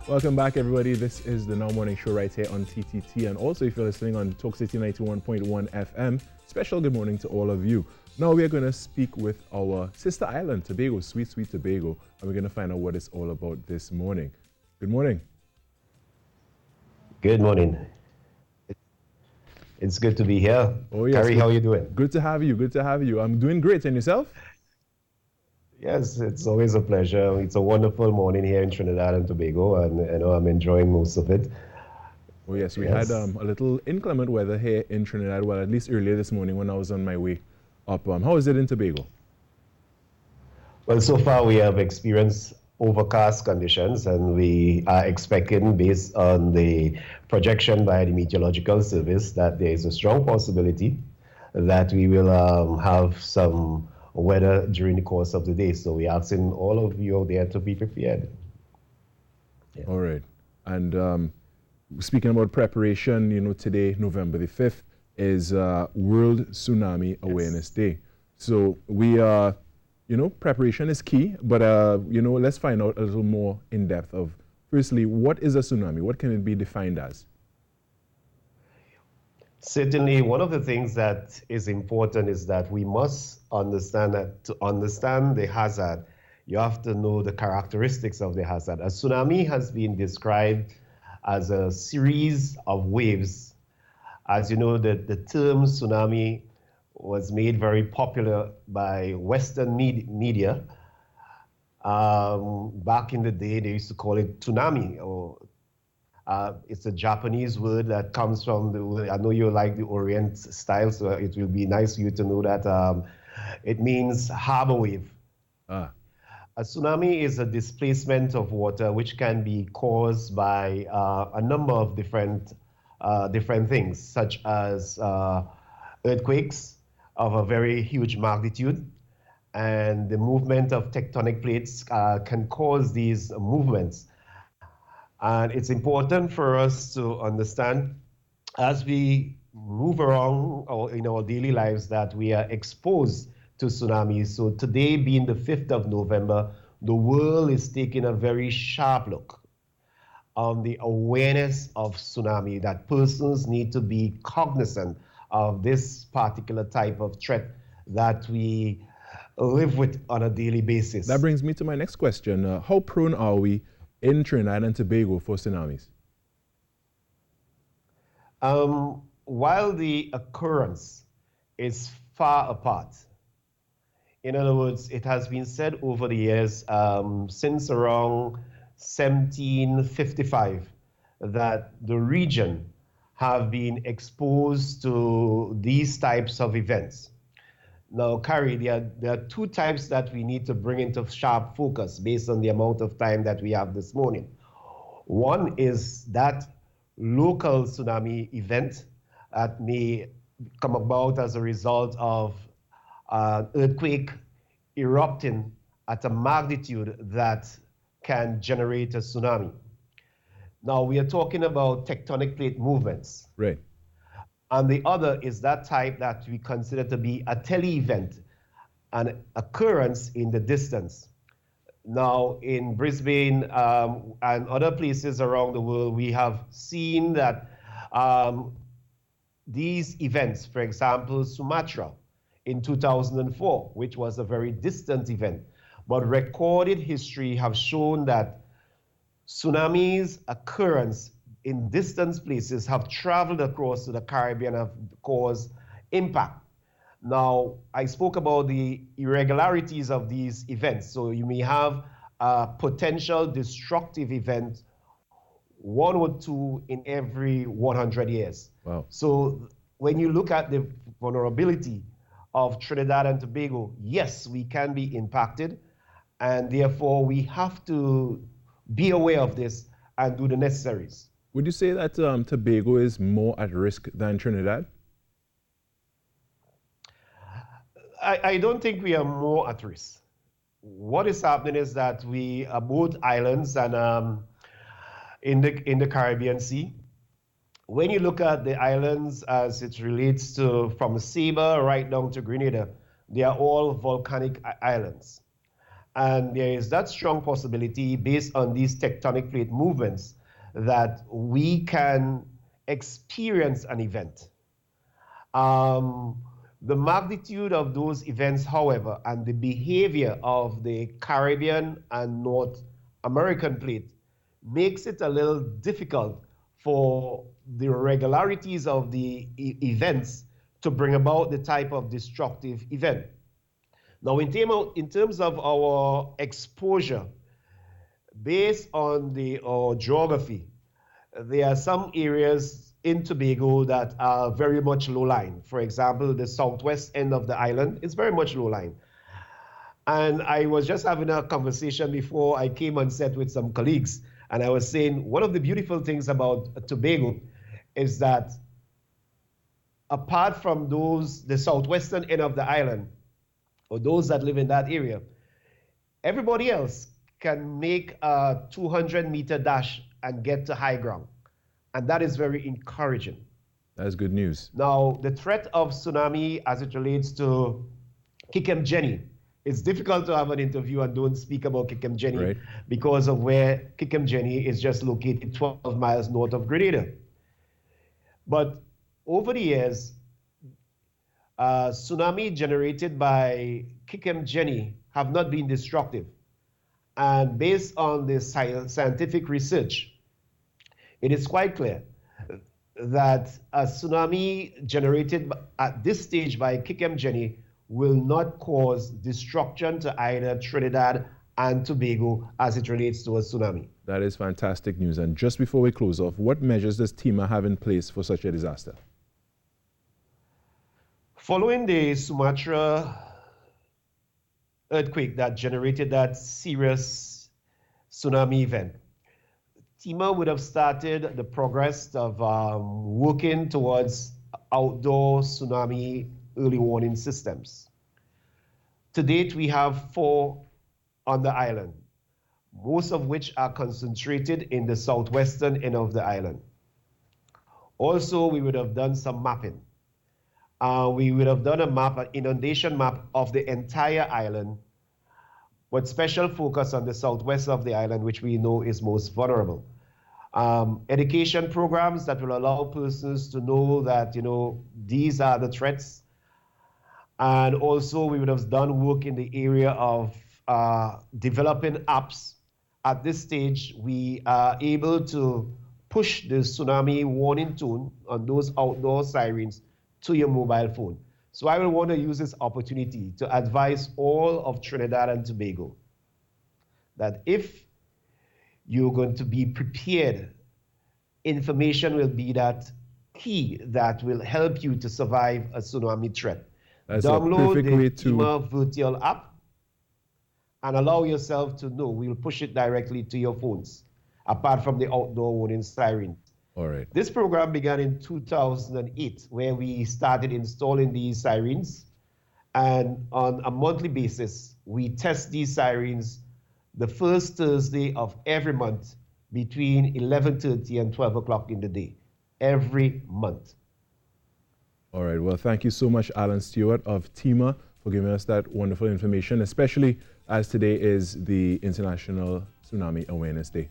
Welcome back, everybody. This is the Now Morning Show right here on TTT. And also, if you're listening on Talk City 91.1 FM, special good morning to all of you. Now, we're going to speak with our sister island, Tobago, sweet, sweet Tobago. And we're going to find out what it's all about this morning. Good morning. Good morning. It's good to be here. Oh, yes. Carrie, how are you doing? Good to have you. Good to have you. I'm doing great. And yourself? Yes, it's always a pleasure. It's a wonderful morning here in Trinidad and Tobago, and you know I'm enjoying most of it. Oh, yes. We had a little inclement weather here in Trinidad, well, at least earlier this morning when I was on my way up. How is it in Tobago? Well, so far we have experienced overcast conditions, and we are expecting, based on the projection by the Meteorological Service, that there is a strong possibility that we will have some weather during the course of the day. So we're asking all of you out there to be prepared. Yeah. All right. And speaking about preparation, you know, today, November the 5th, is World Tsunami Awareness Day. So we are, you know, preparation is key, but, you know, let's find out a little more in depth of, firstly, what is a tsunami? What can it be defined as? Certainly, one of the things that is important is that we must understand that to understand the hazard, you have to know the characteristics of the hazard. A tsunami has been described as a series of waves. As you know, the term tsunami was made very popular by Western media. Back in the day, they used to call it tsunami, or it's a Japanese word that comes from the word. I know you like the Orient style, so it will be nice for you to know that it means harbor wave. A tsunami is a displacement of water which can be caused by a number of different things, such as earthquakes of a very huge magnitude, and the movement of tectonic plates can cause these movements. And it's important for us to understand, as we move around in our daily lives, that we are exposed to tsunamis. So today, being the 5th of November, the world is taking a very sharp look on the awareness of tsunami, that persons need to be cognizant of this particular type of threat that we live with on a daily basis. That brings me to my next question. How prone are we in Trinidad and Tobago for tsunamis? While the occurrence is far apart, in other words, it has been said over the years, since around 1755, that the region have been exposed to these types of events. Now, Carrie, there are two types that we need to bring into sharp focus based on the amount of time that we have this morning. One is that local tsunami event that may come about as a result of an earthquake erupting at a magnitude that can generate a tsunami. Now, we are talking about tectonic plate movements. Right. And the other is that type that we consider to be a tele-event, an occurrence in the distance. Now, in Brisbane and other places around the world, we have seen that these events, for example, Sumatra in 2004, which was a very distant event, but recorded history have shown that tsunamis occurrence in distant places have traveled across to the Caribbean and have caused impact. Now, I spoke about the irregularities of these events. So you may have a potential destructive event, 1 or 2 in every 100 years. Wow. So when you look at the vulnerability of Trinidad and Tobago, yes, we can be impacted, and therefore we have to be aware of this and do the necessaries. Would you say that Tobago is more at risk than Trinidad? I don't think we are more at risk. What is happening is that we are both islands and in the Caribbean Sea. When you look at the islands as it relates to from Saba right down to Grenada, they are all volcanic islands. And there is that strong possibility based on these tectonic plate movements that we can experience an event. The magnitude of those events, however, and the behavior of the Caribbean and North American plate makes it a little difficult for the regularities of the events to bring about the type of destructive event. Now, in terms of our exposure, based on our geography, there are some areas in Tobago that are very much low-lying. For example, the southwest end of the island is very much low-lying. And I was just having a conversation before I came on set with some colleagues, and I was saying one of the beautiful things about Tobago is that apart from the southwestern end of the island, or those that live in that area, everybody else can make a 200-meter dash and get to high ground. And that is very encouraging. That's good news. Now, the threat of tsunami as it relates to Kikemjeni, it's difficult to have an interview and don't speak about Kikemjeni, right, because of where Kikemjeni is just located 12 miles north of Grenada. But over the years, tsunami generated by Kikemjeni have not been destructive. And based on the scientific research, it is quite clear that a tsunami generated at this stage by Kikemjeni will not cause destruction to either Trinidad and Tobago as it relates to a tsunami. That is fantastic news. And just before we close off, what measures does TEMA have in place for such a disaster? Following the Sumatra earthquake that generated that serious tsunami event, TEMA would have started the progress of working towards outdoor tsunami early warning systems. To date, we have 4 on the island, most of which are concentrated in the southwestern end of the island. Also, we would have done some mapping. We would have done an inundation map of the entire island, with special focus on the southwest of the island, which we know is most vulnerable. Education programs that will allow persons to know that, these are the threats. And also we would have done work in the area of developing apps. At this stage, we are able to push the tsunami warning tone on those outdoor sirens to your mobile phone. So I will want to use this opportunity to advise all of Trinidad and Tobago that if you're going to be prepared, information will be that key that will help you to survive a tsunami threat. That's download the TEMA virtual app and allow yourself to know. We'll push it directly to your phones, apart from the outdoor warning sirens. All right. This program began in 2008, where we started installing these sirens. And on a monthly basis, we test these sirens the first Thursday of every month between 11:30 and 12 o'clock in the day, every month. All right. Well, thank you so much, Alan Stewart of TEMA, for giving us that wonderful information, especially as today is the International Tsunami Awareness Day.